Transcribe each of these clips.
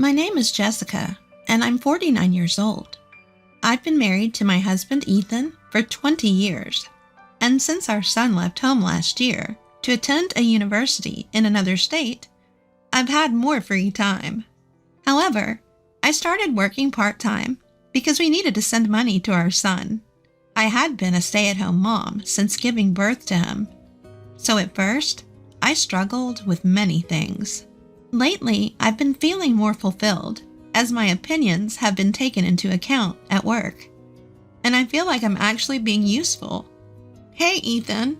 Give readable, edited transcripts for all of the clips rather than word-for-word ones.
My name is Jessica, and I'm 49 years old. I've been married to my husband Ethan for 20 years, and since our son left home last year to attend a university in another state, I've had more free time. However, I started working part-time because we needed to send money to our son. I had been a stay-at-home mom since giving birth to him, so at first, I struggled with many things. Lately, I've been feeling more fulfilled as my opinions have been taken into account at work, and I feel like I'm actually being useful. Hey, Ethan.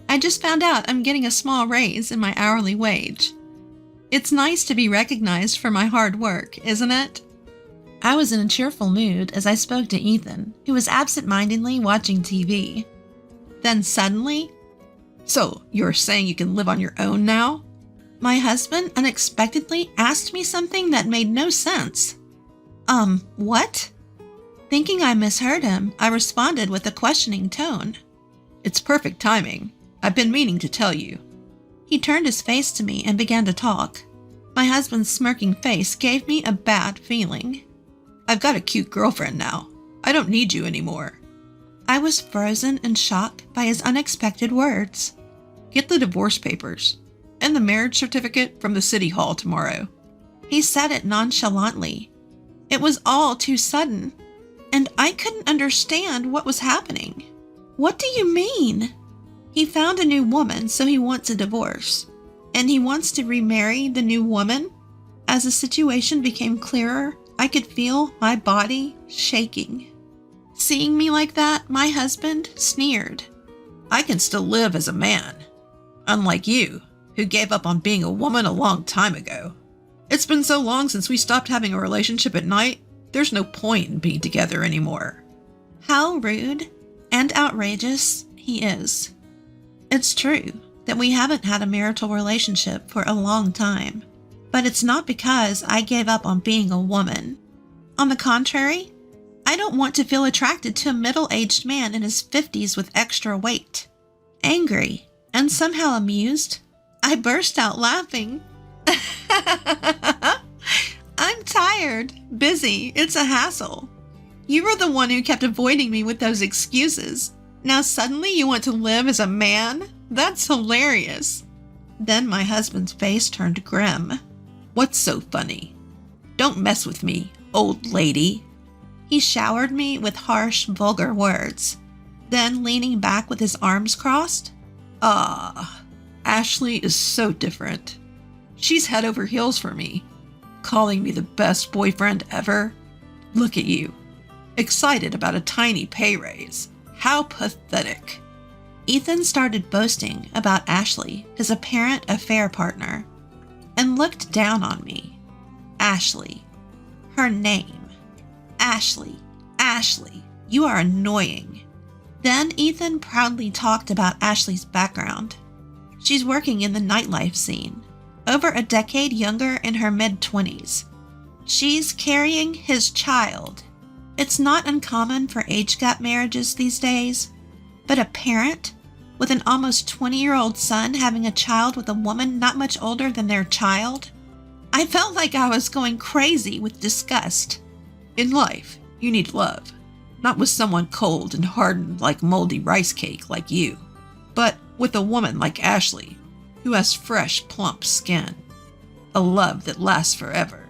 I just found out I'm getting a small raise in my hourly wage. It's nice to be recognized for my hard work, isn't it? I was in a cheerful mood as I spoke to Ethan, who was absent-mindedly watching TV. Then suddenly, "So, you're saying you can live on your own now?" My husband unexpectedly asked me something that made no sense. What? Thinking I misheard him, I responded with a questioning tone. "It's perfect timing. I've been meaning to tell you." He turned his face to me and began to talk. My husband's smirking face gave me a bad feeling. "I've got a cute girlfriend now. I don't need you anymore." I was frozen in shock by his unexpected words. "Get the divorce papers and the marriage certificate from the city hall tomorrow." He said it nonchalantly. It was all too sudden, and I couldn't understand what was happening. What do you mean? He found a new woman, so he wants a divorce, and he wants to remarry the new woman? As the situation became clearer, I could feel my body shaking. Seeing me like that, my husband sneered. "I can still live as a man, unlike you, who gave up on being a woman a long time ago. It's been so long since we stopped having a relationship at night, there's no point in being together anymore." How rude and outrageous he is. It's true that we haven't had a marital relationship for a long time, but it's not because I gave up on being a woman. On the contrary, I don't want to feel attracted to a middle-aged man in his 50s with extra weight. Angry and somehow amused, I burst out laughing. "I'm tired, busy, it's a hassle. You were the one who kept avoiding me with those excuses. Now suddenly you want to live as a man? That's hilarious." Then my husband's face turned grim. "What's so funny? Don't mess with me, old lady." He showered me with harsh, vulgar words. Then, leaning back with his arms crossed, Ashley is so different. She's head over heels for me, calling me the best boyfriend ever. Look at you, excited about a tiny pay raise. How pathetic." Ethan started boasting about Ashley, his apparent affair partner, and looked down on me. Ashley. Her name. Ashley. Ashley. You are annoying. Then Ethan proudly talked about Ashley's background. She's working in the nightlife scene, over a decade younger in her mid-20s. She's carrying his child. It's not uncommon for age gap marriages these days, but a parent with an almost 20-year-old son having a child with a woman not much older than their child? I felt like I was going crazy with disgust. In life, you need love, not with someone cold and hardened like moldy rice cake like you, but with a woman like Ashley, who has fresh, plump skin. A love that lasts forever.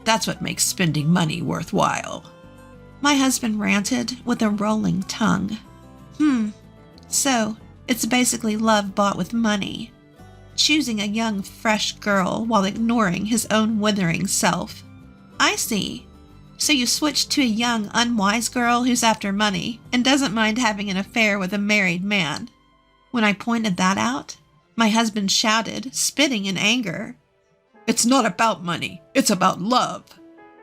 That's what makes spending money worthwhile." My husband ranted with a rolling tongue. So it's basically love bought with money. Choosing a young, fresh girl while ignoring his own withering self. I see. So you switched to a young, unwise girl who's after money and doesn't mind having an affair with a married man. When I pointed that out, my husband shouted, spitting in anger. "It's not about money, it's about love."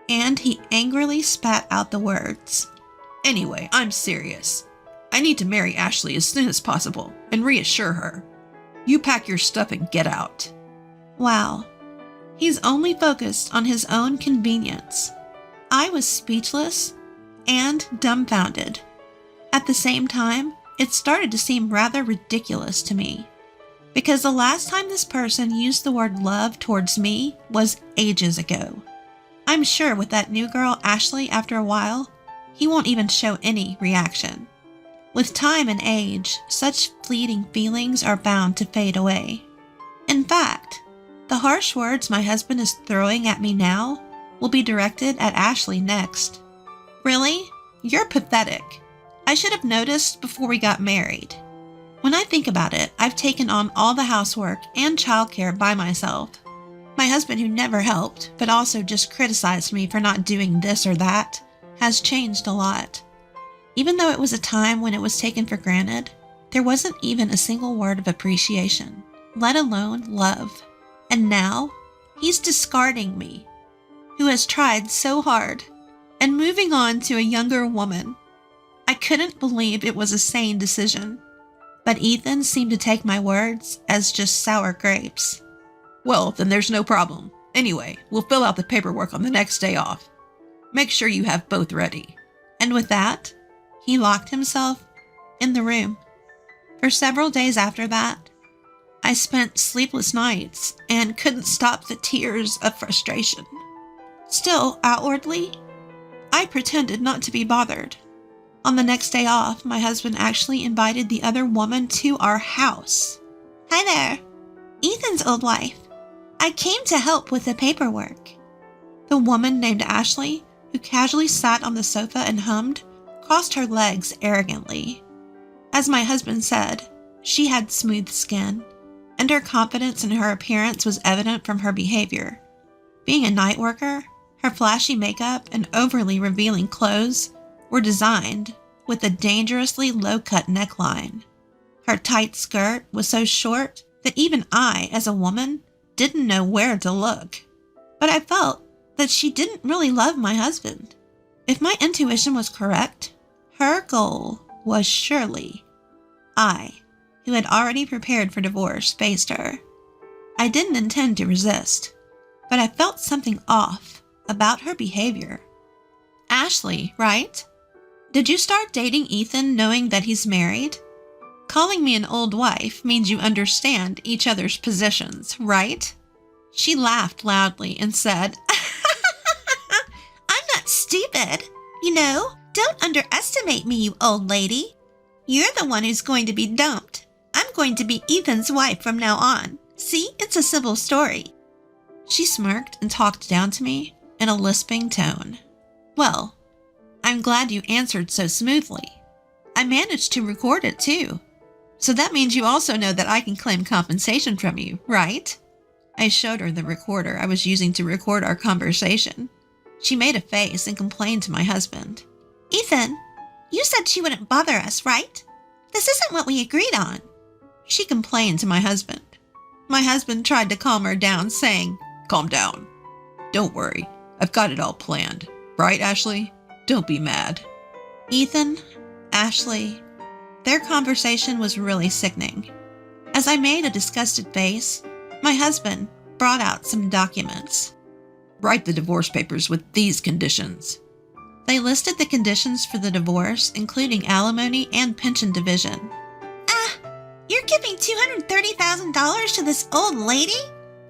And he angrily spat out the words. "Anyway, I'm serious. I need to marry Ashley as soon as possible and reassure her. You pack your stuff and get out." Wow. He's only focused on his own convenience. I was speechless and dumbfounded. At the same time, it started to seem rather ridiculous to me, because the last time this person used the word love towards me was ages ago. I'm sure with that new girl, Ashley, after a while, he won't even show any reaction. With time and age, such fleeting feelings are bound to fade away. In fact, the harsh words my husband is throwing at me now will be directed at Ashley next. Really? You're pathetic. I should have noticed before we got married. When I think about it, I've taken on all the housework and childcare by myself. My husband, who never helped, but also just criticized me for not doing this or that, has changed a lot. Even though it was a time when it was taken for granted, there wasn't even a single word of appreciation, let alone love. And now, he's discarding me, who has tried so hard, and moving on to a younger woman. I couldn't believe it was a sane decision, but Ethan seemed to take my words as just sour grapes. Well, then there's no problem. Anyway, we'll fill out the paperwork on the next day off. Make sure you have both ready. And with that, he locked himself in the room. For several days after that, I spent sleepless nights and couldn't stop the tears of frustration. Still, outwardly, I pretended not to be bothered. On the next day off, my husband actually invited the other woman to our house. Hi there, Ethan's old wife. I came to help with the paperwork. The woman named Ashley, who casually sat on the sofa and hummed, crossed her legs arrogantly. As my husband said, she had smooth skin, and her confidence in her appearance was evident from her behavior. Being a night worker, her flashy makeup and overly revealing clothes were designed with a dangerously low-cut neckline. Her tight skirt was so short that even I, as a woman, didn't know where to look. But I felt that she didn't really love my husband. If my intuition was correct, her goal was surely I, who had already prepared for divorce, faced her. I didn't intend to resist, but I felt something off about her behavior. Ashley, right? Did you start dating Ethan knowing that he's married? Calling me an old wife means you understand each other's positions, right? She laughed loudly and said, I'm not stupid. You know, don't underestimate me, you old lady. You're the one who's going to be dumped. I'm going to be Ethan's wife from now on. See, it's a simple story. She smirked and talked down to me in a lisping tone. Well, I'm glad you answered so smoothly. I managed to record it too. So that means you also know that I can claim compensation from you, right? I showed her the recorder I was using to record our conversation. She made a face and complained to my husband. Ethan, you said she wouldn't bother us, right? This isn't what we agreed on. She complained to my husband. My husband tried to calm her down, saying, Calm down. Don't worry. I've got it all planned. Right, Ashley? Don't be mad. Ethan, Ashley, their conversation was really sickening. As I made a disgusted face, my husband brought out some documents. Write the divorce papers with these conditions. They listed the conditions for the divorce, including alimony and pension division. You're giving $230,000 to this old lady?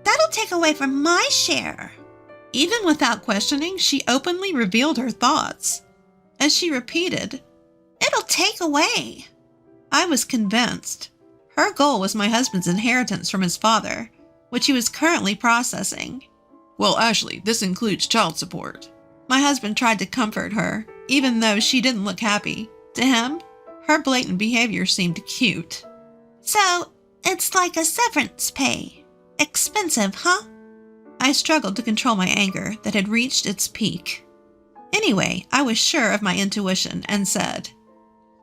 That'll take away from my share. Even without questioning, she openly revealed her thoughts. As she repeated, It'll take away. I was convinced. Her goal was my husband's inheritance from his father, which he was currently processing. Well, Ashley, this includes child support. My husband tried to comfort her, even though she didn't look happy. To him, her blatant behavior seemed cute. So, it's like a severance pay. Expensive, huh? I struggled to control my anger that had reached its peak. Anyway, I was sure of my intuition and said,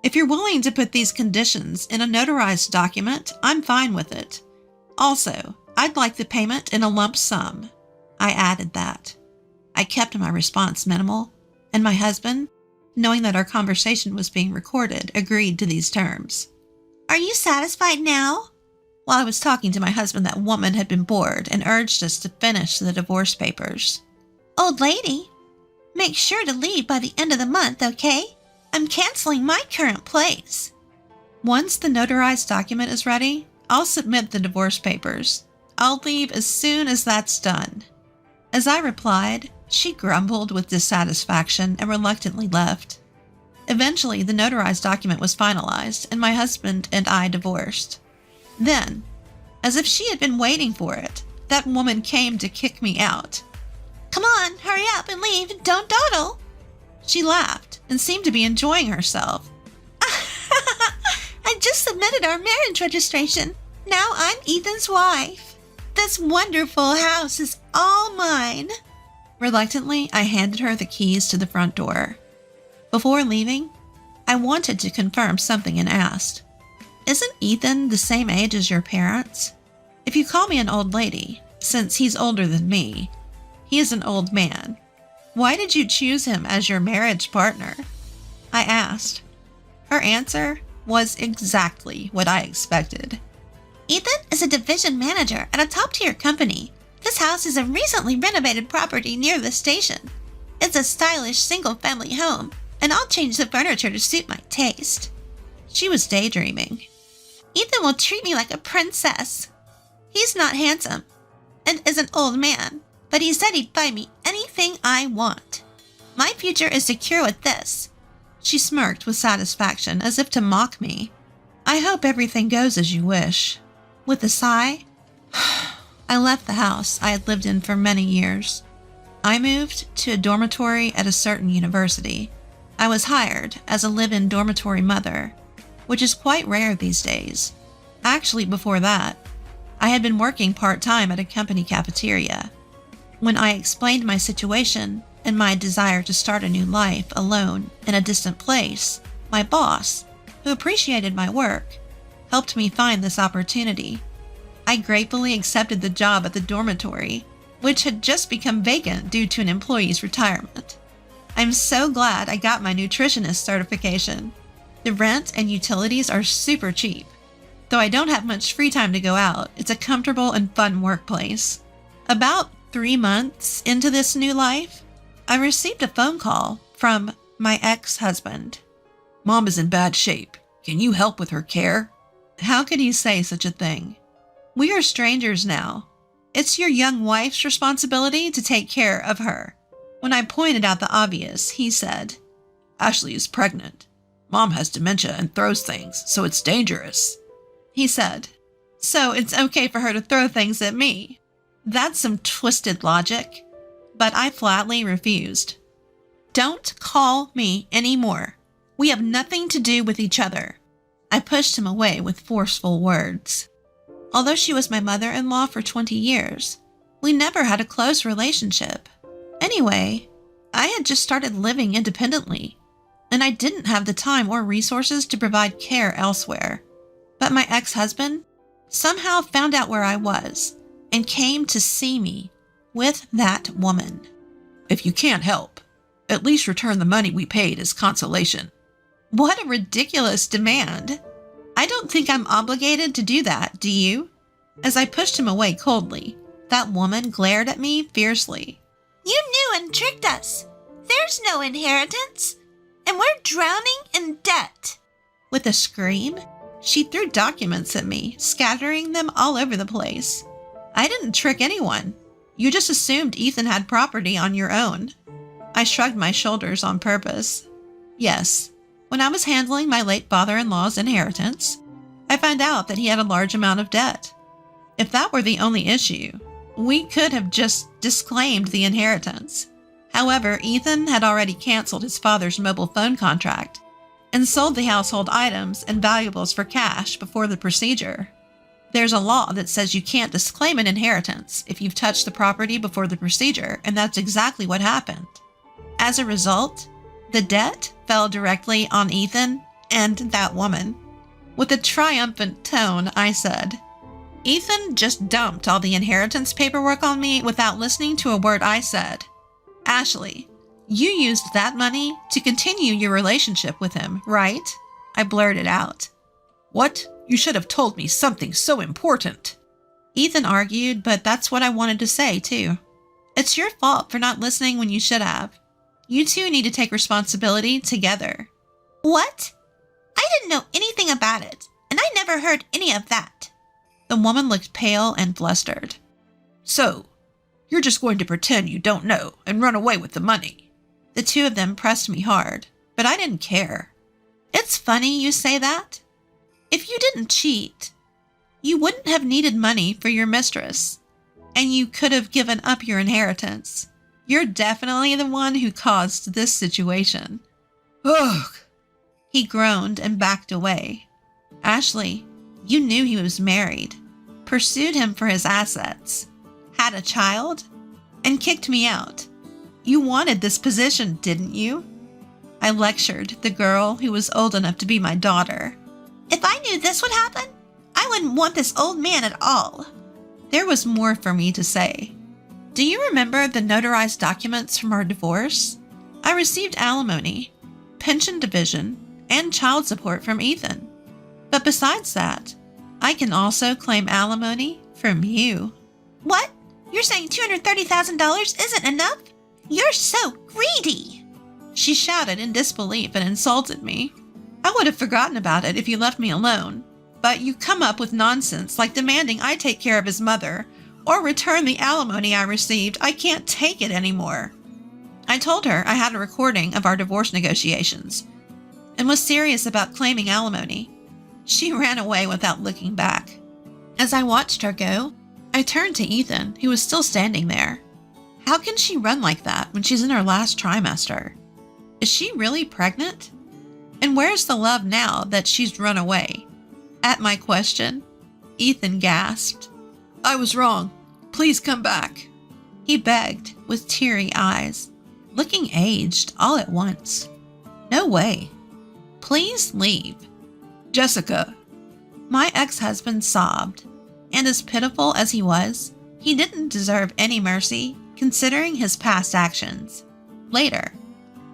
If you're willing to put these conditions in a notarized document, I'm fine with it. Also, I'd like the payment in a lump sum. I added that. I kept my response minimal, and my husband, knowing that our conversation was being recorded, agreed to these terms. Are you satisfied now? While I was talking to my husband, that woman had been bored and urged us to finish the divorce papers. Old lady, make sure to leave by the end of the month, okay? I'm canceling my current place. Once the notarized document is ready, I'll submit the divorce papers. I'll leave as soon as that's done. As I replied, She grumbled with dissatisfaction and reluctantly left. Eventually, the notarized document was finalized, and my husband and I divorced. Then, as if she had been waiting for it, that woman came to kick me out. "Come on, hurry up and leave, don't dawdle." She laughed and seemed to be enjoying herself. "I just submitted our marriage registration. Now I'm Ethan's wife. This wonderful house is all mine." Reluctantly, I handed her the keys to the front door. Before leaving, I wanted to confirm something and asked, "Isn't Ethan the same age as your parents? If you call me an old lady, since he's older than me, he is an old man. Why did you choose him as your marriage partner?" I asked. Her answer was exactly what I expected. "Ethan is a division manager at a top-tier company. This house is a recently renovated property near the station. It's a stylish single-family home, and I'll change the furniture to suit my taste." She was daydreaming. "Ethan will treat me like a princess. He's not handsome and is an old man, but he said he'd buy me anything I want. My future is secure with this." She smirked with satisfaction as if to mock me. "I hope everything goes as you wish." With a sigh, I left the house I had lived in for many years. I moved to a dormitory at a certain university. I was hired as a live-in dormitory mother, which is quite rare these days. Actually, before that, I had been working part-time at a company cafeteria. When I explained my situation and my desire to start a new life alone in a distant place, my boss, who appreciated my work, helped me find this opportunity. I gratefully accepted the job at the dormitory, which had just become vacant due to an employee's retirement. I'm so glad I got my nutritionist certification. The rent and utilities are super cheap. Though I don't have much free time to go out, it's a comfortable and fun workplace. About 3 months into this new life, I received a phone call from my ex-husband. "Mom is in bad shape. Can you help with her care?" How could he say such a thing? "We are strangers now. It's your young wife's responsibility to take care of her." When I pointed out the obvious, he said, "Ashley is pregnant. Mom has dementia and throws things, so it's dangerous." He said, "So it's okay for her to throw things at me." That's some twisted logic, but I flatly refused. "Don't call me anymore. We have nothing to do with each other." I pushed him away with forceful words. Although she was my mother-in-law for 20 years, we never had a close relationship. Anyway, I had just started living independently, and I didn't have the time or resources to provide care elsewhere. But my ex-husband somehow found out where I was and came to see me with that woman. "If you can't help, at least return the money we paid as consolation." What a ridiculous demand. I don't think I'm obligated to do that, do you? As I pushed him away coldly, that woman glared at me fiercely. "You knew and tricked us. There's no inheritance, and we're drowning in debt." With a scream, she threw documents at me, scattering them all over the place. "I didn't trick anyone. You just assumed Ethan had property on your own." I shrugged my shoulders on purpose. Yes, when I was handling my late father-in-law's inheritance, I found out that he had a large amount of debt. If that were the only issue, we could have just disclaimed the inheritance. However, Ethan had already canceled his father's mobile phone contract and sold the household items and valuables for cash before the procedure. There's a law that says you can't disclaim an inheritance if you've touched the property before the procedure, and that's exactly what happened. As a result, the debt fell directly on Ethan and that woman. With a triumphant tone, I said, "Ethan just dumped all the inheritance paperwork on me without listening to a word I said. Ashley, you used that money to continue your relationship with him, right?" I blurted out. "What? You should have told me something so important." Ethan argued, but that's what I wanted to say, too. It's your fault for not listening when you should have. You two need to take responsibility together. "What? I didn't know anything about it, and I never heard any of that." The woman looked pale and flustered. "So, You're just going to pretend you don't know and run away with the money. The two of them pressed me hard, but I didn't care. It's funny you say that. If you didn't cheat, you wouldn't have needed money for your mistress, and you could have given up your inheritance. You're definitely the one who caused this situation. Ugh. He groaned and backed away. Ashley, you knew he was married, pursued him for his assets, had a child, and kicked me out. You wanted this position, didn't you? I lectured the girl who was old enough to be my daughter. If I knew this would happen, I wouldn't want this old man at all. There was more for me to say. Do you remember the notarized documents from our divorce? I received alimony, pension division, and child support from Ethan. But besides that, I can also claim alimony from you. What? You're saying $230,000 isn't enough? You're so greedy! She shouted in disbelief and insulted me. I would have forgotten about it if you left me alone, but you come up with nonsense like demanding I take care of his mother or return the alimony I received. I can't take it anymore. I told her I had a recording of our divorce negotiations and was serious about claiming alimony. She ran away without looking back. As I watched her go, I turned to Ethan, who was still standing there. How can she run like that when she's in her last trimester? Is she really pregnant? And where's the love now that she's run away? At my question, Ethan gasped. I was wrong. Please come back. He begged with teary eyes, looking aged all at once. No way. Please leave. Jessica. My ex-husband sobbed, and as pitiful as he was, he didn't deserve any mercy considering his past actions. Later,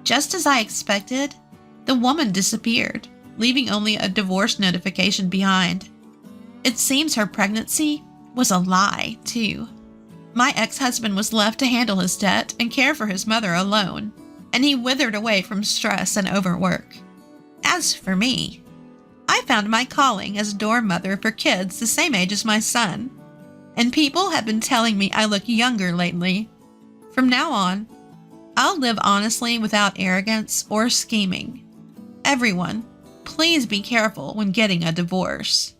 just as I expected, the woman disappeared, leaving only a divorce notification behind. It seems her pregnancy was a lie, too. My ex-husband was left to handle his debt and care for his mother alone, and he withered away from stress and overwork. As for me, I found my calling as dorm mother for kids the same age as my son, and people have been telling me I look younger lately. From now on, I'll live honestly without arrogance or scheming. Everyone, please be careful when getting a divorce.